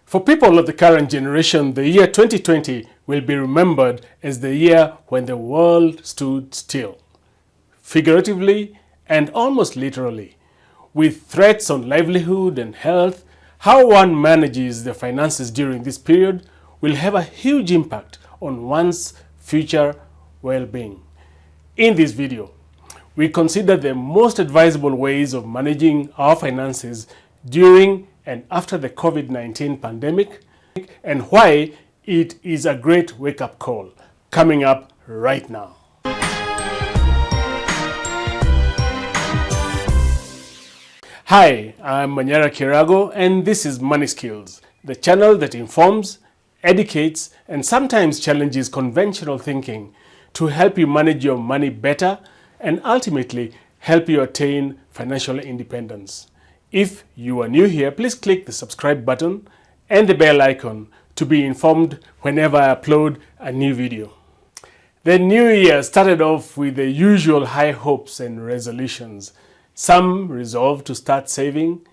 For people of the current generation, the year 2020 will be remembered as the year when the world stood still, figuratively and almost literally, with threats on livelihood and health. How one manages their finances during this period will have a huge impact on one's future well-being. In this video, we consider the most advisable ways of managing our finances during and after the COVID-19 pandemic, and why it is a great wake-up call, coming up right now. Hi, I'm Manyara Kirago, and this is Money Skills, the channel that informs, educates, and sometimes challenges conventional thinking to help you manage your money better and ultimately help you attain financial independence. If you are new here, please click the subscribe button and the bell icon to be informed whenever I upload a new video. The new year started off with the usual high hopes and resolutions. Some resolved to start saving,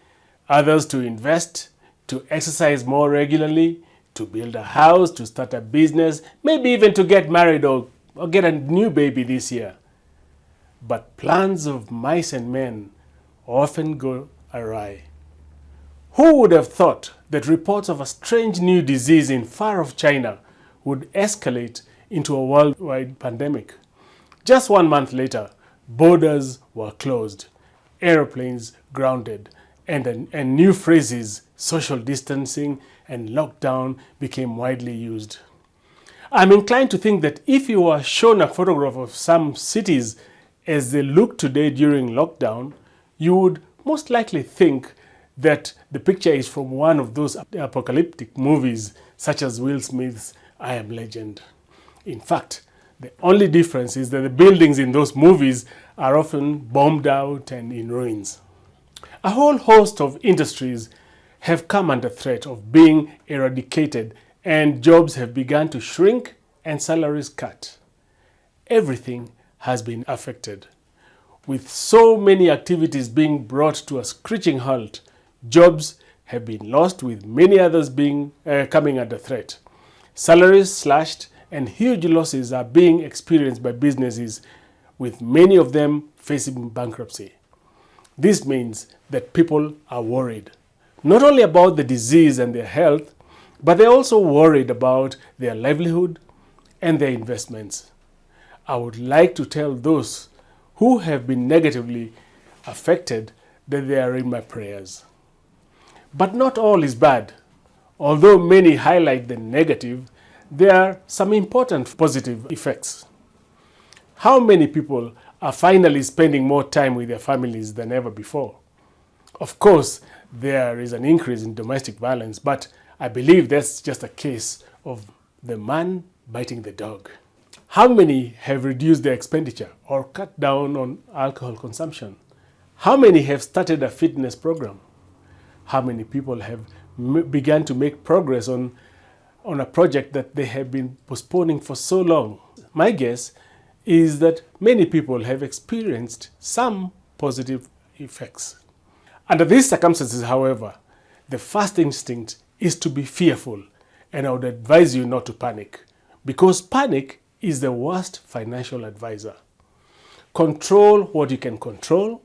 others to invest, to exercise more regularly, to build a house, to start a business, maybe even to get married or get a new baby this year. But plans of mice and men often go awry. Who would have thought that reports of a strange new disease in far-off China would escalate into a worldwide pandemic? Just 1 month later, borders were closed, airplanes grounded, and new phrases, social distancing and lockdown, became widely used. I'm inclined to think that if you were shown a photograph of some cities as they look today during lockdown, you would most likely think that the picture is from one of those apocalyptic movies such as Will Smith's I Am Legend. In fact, the only difference is that the buildings in those movies are often bombed out and in ruins. A whole host of industries have come under threat of being eradicated, and jobs have begun to shrink and salaries cut. Everything has been affected. With so many activities being brought to a screeching halt, jobs have been lost, with many others coming under threat. Salaries slashed and huge losses are being experienced by businesses, with many of them facing bankruptcy. This means that people are worried, not only about the disease and their health, but they're also worried about their livelihood and their investments. I would like to tell those who have been negatively affected that they are in my prayers. But not all is bad. Although many highlight the negative, there are some important positive effects. How many people are finally spending more time with their families than ever before? Of course, there is an increase in domestic violence, but I believe that's just a case of the man biting the dog. How many have reduced their expenditure or cut down on alcohol consumption? How many have started a fitness program? How many people have begun to make progress on a project that they have been postponing for so long? My guess is that many people have experienced some positive effects. Under these circumstances, however, the first instinct is to be fearful, and I would advise you not to panic, because panic is the worst financial advisor. Control what you can control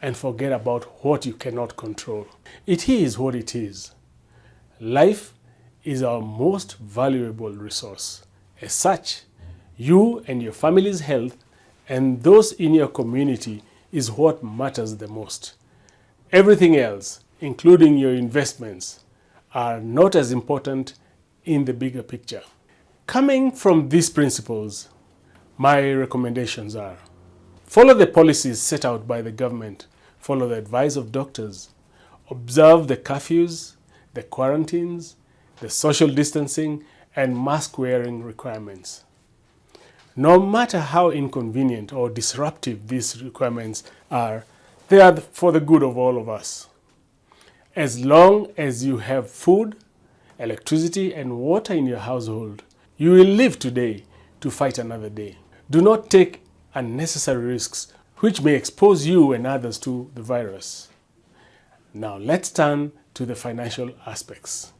and forget about what you cannot control. It is what it is. Life is our most valuable resource. As such, you and your family's health and those in your community is what matters the most. Everything else, including your investments, are not as important in the bigger picture. Coming from these principles, my recommendations are: follow the policies set out by the government, follow the advice of doctors, observe the curfews, the quarantines, the social distancing, and mask wearing requirements. No matter how inconvenient or disruptive these requirements are, they are for the good of all of us. As long as you have food, electricity, and water in your household, you will live today to fight another day. Do not take unnecessary risks which may expose you and others to the virus. Now let's turn to the financial aspects.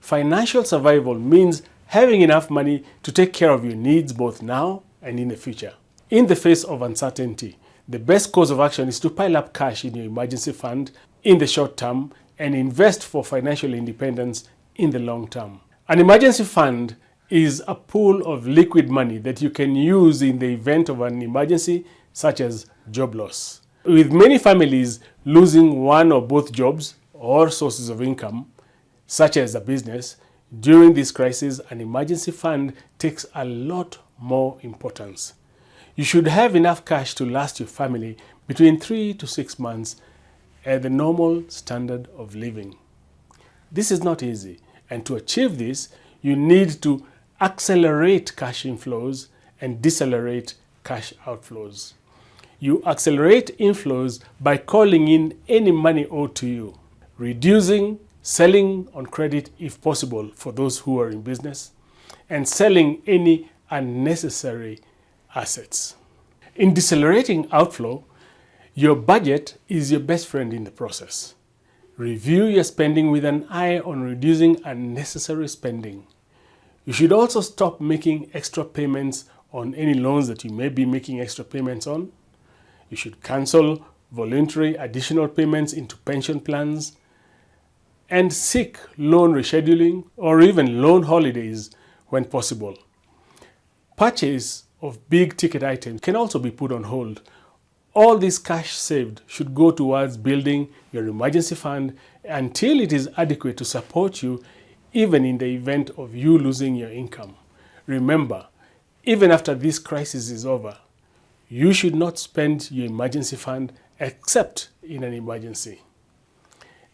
Financial survival means having enough money to take care of your needs both now and in the future. In the face of uncertainty, the best course of action is to pile up cash in your emergency fund in the short term and invest for financial independence in the long term. An emergency fund is a pool of liquid money that you can use in the event of an emergency such as job loss. With many families losing one or both jobs or sources of income, such as a business, during this crisis, an emergency fund takes a lot more importance. You should have enough cash to last your family between 3 to 6 months at the normal standard of living. This is not easy, and to achieve this, you need to accelerate cash inflows and decelerate cash outflows. You accelerate inflows by calling in any money owed to you, reducing, selling on credit if possible for those who are in business, and selling any unnecessary assets. In decelerating outflow, your budget is your best friend in the process. Review your spending with an eye on reducing unnecessary spending. You should also stop making extra payments on any loans that you may be making extra payments on. You should cancel voluntary additional payments into pension plans and seek loan rescheduling or even loan holidays when possible. Purchase of big ticket items can also be put on hold. All this cash saved should go towards building your emergency fund until it is adequate to support you even in the event of you losing your income. Remember, even after this crisis is over, you should not spend your emergency fund except in an emergency.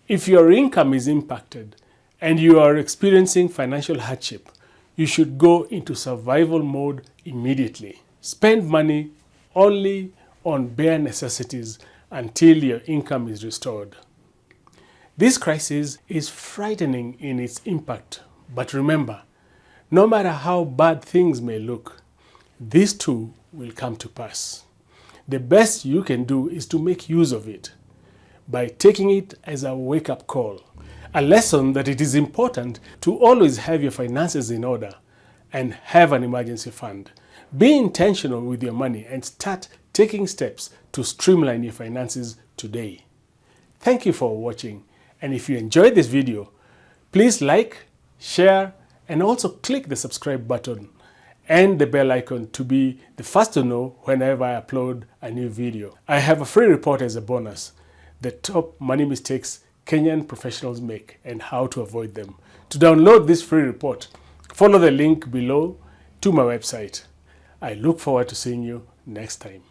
If your income is impacted and you are experiencing financial hardship, you should go into survival mode immediately. Spend money only on bare necessities until your income is restored. This crisis is frightening in its impact, but remember, no matter how bad things may look, this too will come to pass. The best you can do is to make use of it by taking it as a wake-up call, a lesson that it is important to always have your finances in order and have an emergency fund. Be intentional with your money and start taking steps to streamline your finances today. Thank you for watching, and if you enjoyed this video, please like, share, and also click the subscribe button and the bell icon to be the first to know whenever I upload a new video. I have a free report as a bonus, the top money mistakes Kenyan professionals make and how to avoid them. To download this free report, follow the link below to my website. I look forward to seeing you next time.